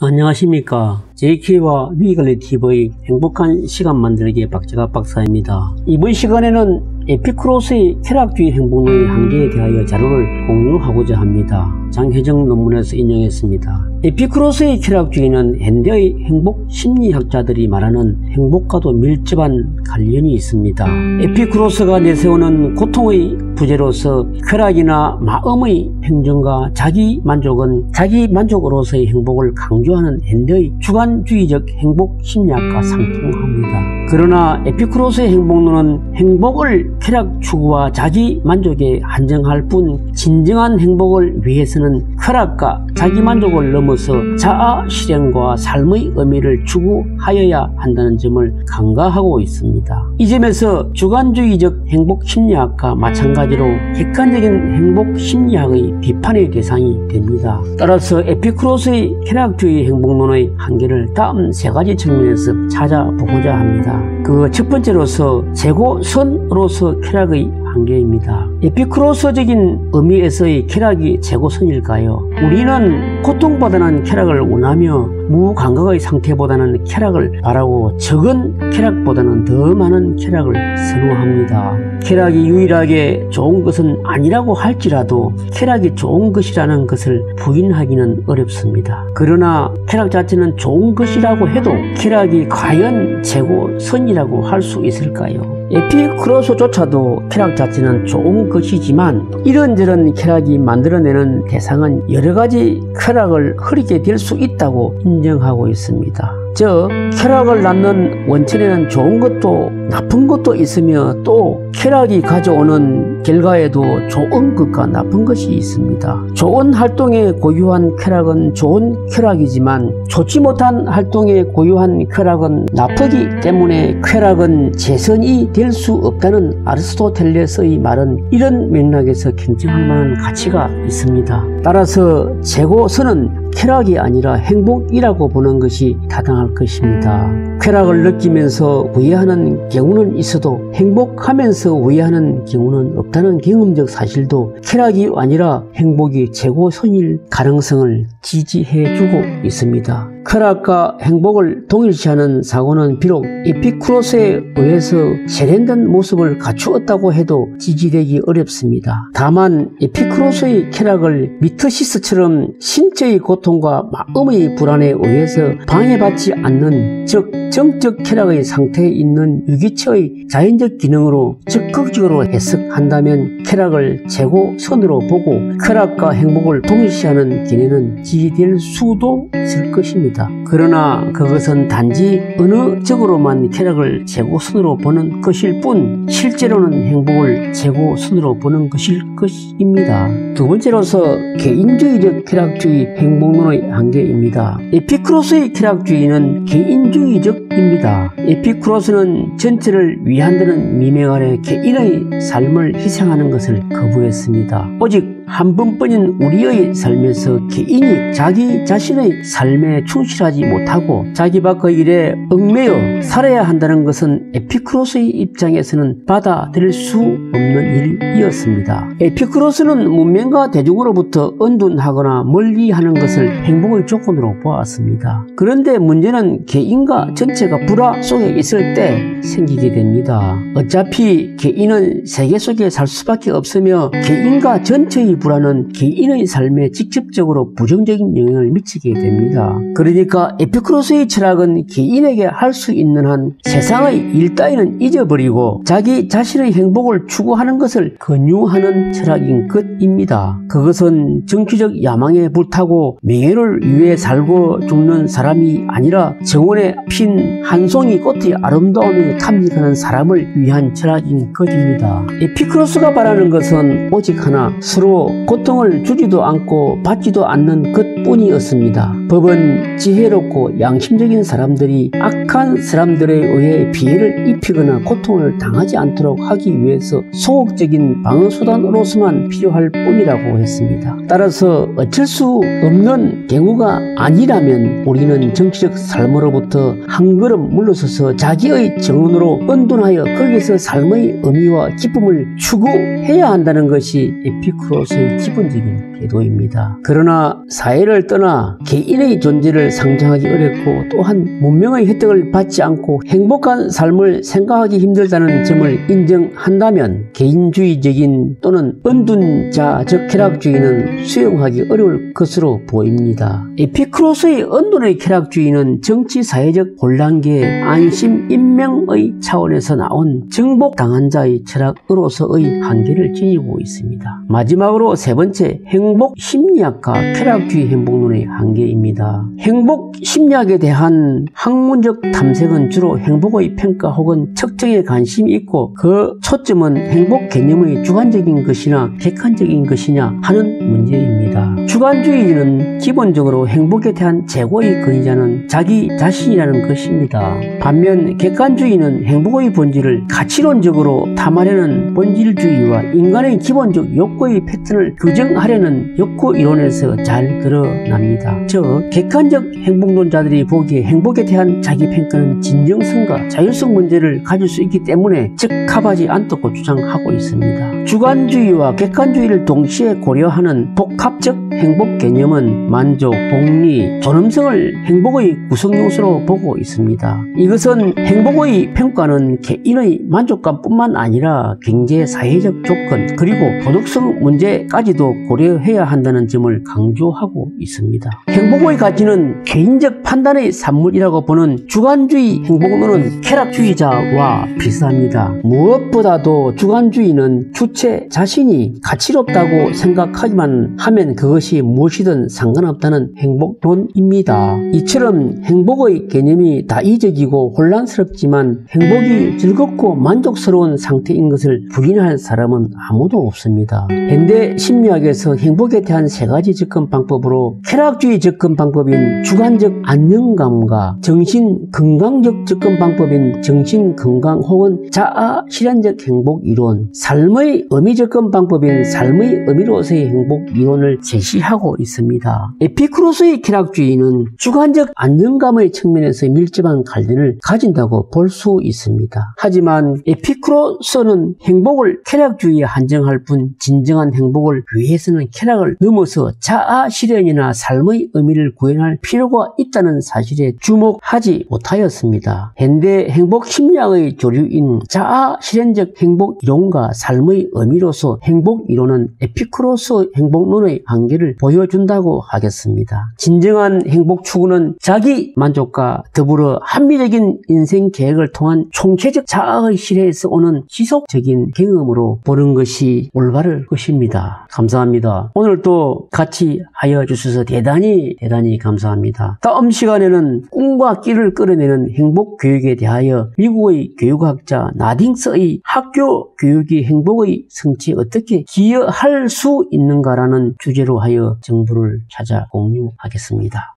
안녕하십니까. JK와 위글리TV의 행복한 시간 만들기 박재갑 박사입니다. 이번 시간에는 에피쿠로스의 쾌락주의 행복론의 한계에 대하여 자료를 공유하고자 합니다. 장혜정 논문에서 인용했습니다. 에피쿠로스의 쾌락주의는 현대의 행복 심리학자들이 말하는 행복과도 밀접한 관련이 있습니다. 에피쿠로스가 내세우는 고통의 부재로서 쾌락이나 마음의 평정과 자기 만족은 자기 만족으로서의 행복을 강조하는 현대의 주관주의적 행복 심리학과 상통합니다. 그러나 에피쿠로스의 행복론은 행복을 쾌락 추구와 자기 만족에 한정할 뿐 진정한 행복을 위해서는 쾌락과 자기 만족을 넘어서 자아 실현과 삶의 의미를 추구하여야 한다는 점을 간과하고 있습니다. 이 점에서 주관주의적 행복 심리학과 마찬가지로 객관적인 행복 심리학의 비판의 대상이 됩니다. 따라서 에피쿠로스의 쾌락주의 행복론의 한계를 다음 세 가지 측면에서 찾아보고자 합니다. 그 첫 번째로서 재고선으로서 쾌락의 한계입니다. 에피쿠로스적인 의미에서의 쾌락이 재고선일까요? 우리는 고통보다는 쾌락을 원하며 무감각의 상태보다는 쾌락을 바라고 적은 쾌락보다는 더 많은 쾌락을 선호합니다. 쾌락이 유일하게 좋은 것은 아니라고 할지라도 쾌락이 좋은 것이라는 것을 부인하기는 어렵습니다. 그러나 쾌락 자체는 좋은 것이라고 해도 쾌락이 과연 재고선이라고 할 수 있을까요? 에피쿠로스조차도 쾌락 자체는 좋은 것이지만 이런저런 쾌락이 만들어내는 대상은 여러가지 쾌락을 흐리게 될 수 있다고 인정하고 있습니다. 즉, 쾌락을 낳는 원천에는 좋은 것도 나쁜 것도 있으며 또 쾌락이 가져오는 결과에도 좋은 것과 나쁜 것이 있습니다. 좋은 활동에 고유한 쾌락은 좋은 쾌락이지만 좋지 못한 활동에 고유한 쾌락은 나쁘기 때문에 쾌락은 재선이 될 수 없다는 아리스토텔레스의 말은 이런 맥락에서 경청할 만한 가치가 있습니다. 따라서 재고선은 쾌락이 아니라 행복이라고 보는 것이 타당할 것입니다. 쾌락을 느끼면서 후회하는 경우는 있어도 행복하면서 후회하는 경우는 없다는 경험적 사실도 쾌락이 아니라 행복이 재고선일 가능성을 지지해주고 있습니다. 쾌락과 행복을 동일시하는 사고는 비록 에피쿠로스에 의해서 세련된 모습을 갖추었다고 해도 지지되기 어렵습니다. 다만 에피쿠로스의 쾌락을 미트시스처럼 신체의 고통과 마음의 불안에 의해서 방해받지 않는, 즉 정적 쾌락의 상태에 있는 유기체의 자연적 기능으로 적극적으로 해석한다면 쾌락을 재고선으로 보고 쾌락과 행복을 동일시하는 견해는 지지될 수도 있을 것입니다. 그러나 그것은 단지 언어적으로만 쾌락을 재고선으로 보는 것일 뿐 실제로는 행복을 재고선으로 보는 것일 것입니다. 두 번째로서 개인주의적 쾌락주의 행복론의 한계입니다. 에피쿠로스의 쾌락주의는 개인주의적입니다. 에피쿠로스는 전체를 위한다는 미명 아래 개인의 삶을 희생하는 것을 거부했습니다. 오직 한 번뿐인 우리의 삶에서 개인이 자기 자신의 삶에 충실하지 못하고 자기 밖의 일에 얽매여 살아야 한다는 것은 에피쿠로스의 입장에서는 받아들일 수 없는 일이었습니다. 에피쿠로스는 문명과 대중으로부터 언둔하거나 멀리하는 것을 행복의 조건으로 보았습니다. 그런데 문제는 개인과 전체가 불화 속에 있을 때 생기게 됩니다. 어차피 개인은 세계 속에 살 수밖에 없으며 개인과 전체의 불안은 개인의 삶에 직접적으로 부정적인 영향을 미치게 됩니다. 그러니까 에피쿠로스의 철학은 개인에게 할 수 있는 한 세상의 일 따위는 잊어버리고 자기 자신의 행복을 추구하는 것을 권유하는 철학인 것입니다. 그것은 정치적 야망에 불타고 명예를 위해 살고 죽는 사람이 아니라 정원에 핀 한 송이 꽃의 아름다움에 탐닉하는 사람을 위한 철학인 것입니다. 에피쿠로스가 바라는 것은 오직 하나, 서로 고통을 주지도 않고 받지도 않는 것뿐이었습니다. 법은 지혜롭고 양심적인 사람들이 악한 사람들에 의해 피해를 입히거나 고통을 당하지 않도록 하기 위해서 소극적인 방어수단으로서만 필요할 뿐이라 삶이라고 했습니다. 따라서 어쩔 수 없는 경우가 아니라면 우리는 정치적 삶으로부터 한 걸음 물러서서 자기의 정원으로 은둔하여 거기서 삶의 의미와 기쁨을 추구해야 한다는 것이 에피쿠로스의 기본적인 태도입니다. 그러나 사회를 떠나 개인의 존재를 상정하기 어렵고 또한 문명의 혜택을 받지 않고 행복한 삶을 생각하기 힘들다는 점을 인정한다면 개인주의적인 또는 은둔자적 쾌락주의는 수용하기 어려울 것으로 보입니다. 에피쿠로스의 은둔의 쾌락주의는 정치 사회적 혼란계의 안심 인명의 차원에서 나온 정복당한 자의 철학으로서의 한계를 지니고 있습니다. 마지막으로 세 번째, 행복 심리학과 쾌락주의 행복론의 한계입니다. 행복 심리학에 대한 학문적 탐색은 주로 행복의 평가 혹은 측정에 관심이 있고 그 초점은 행복 개념의 주관적인 것이나 객관적인 것이냐 하는 문제입니다. 주관주의는 기본적으로 행복에 대한 최고의 권위자는 자기 자신이라는 것입니다. 반면 객관주의는 행복의 본질을 가치론적으로 탐하려는 본질주의와 인간의 기본적 욕구의 패턴을 규정하려는 욕구 이론에서 잘 드러납니다. 즉, 객관적 행복론자들이 보기에 행복에 대한 자기 평가는 진정성과 자율성 문제를 가질 수 있기 때문에 적합하지 않다고 주장하고 있습니다. 주관주의와 객관주의를 동시에 고려하는 복합적 행복 개념은 만족, 복리, 존엄성을 행복의 구성요소로 보고 있습니다. 이것은 행복의 평가는 개인의 만족감뿐만 아니라 경제, 사회적 조건, 그리고 도덕성 문제까지도 고려해야 한다는 점을 강조하고 있습니다. 행복의 가치는 개인적 판단의 산물이라고 보는 주관주의 행복론은 쾌락주의자와 비슷합니다. 무엇보다도 주관주의는 주체 자신이 가치롭다고 생각하기만 하면 그것이 무엇이든 상관없다는 행복론입니다. 이처럼 행복의 개념이 다의적이고 혼란스럽지만 행복이 즐겁고 만족스러운 상태인 것을 부인할 사람은 아무도 없습니다. 현대 심리학에서 행복에 대한 세 가지 접근 방법으로 쾌락주의 접근 방법인 주관적 안정감과 정신 건강적 접근 방법인 정신 건강 혹은 자아 실현적 행복 이론, 삶의 의미 접근 방법인 삶의 의미로서의 행복 이론을 제시하고 있습니다. 에피쿠로스의 쾌락주의는 주관적 안정감의 측면에서 밀접한 관련을 가진다고 볼 수 있습니다. 하지만 에피쿠로스는 행복을 쾌락주의에 한정할 뿐 진정한 행복을 위해서는 쾌락을 넘어서 자아 실현이나 삶의 의미를 구현할 필요가 있다는 사실에 주목하지 못하였습니다. 현대 행복 심리학의 조류인 자아 실현적 행복 이론과 삶의 의미로서 행복 이론은 에피쿠로스 행복론의 한계를 보여준다고 하겠습니다. 진정한 행복 추구는 자기 만족과 더불어 합리적인 인생 계획을 통한 총체적 자아의 실현에서 오는 지속적인 경험으로 보는 것이 올바를 것입니다. 감사합니다. 오늘도 같이 하여 주셔서 대단히 감사합니다. 다음 시간에는 꿈과 끼를 끌어내는 행복 교육에 대하여 미국의 교육학자 나딩스의 학교 교육이 행복의 성취에 어떻게 기여할 수 있는가라는 주제로 하여 정보를 찾아 공유하겠습니다.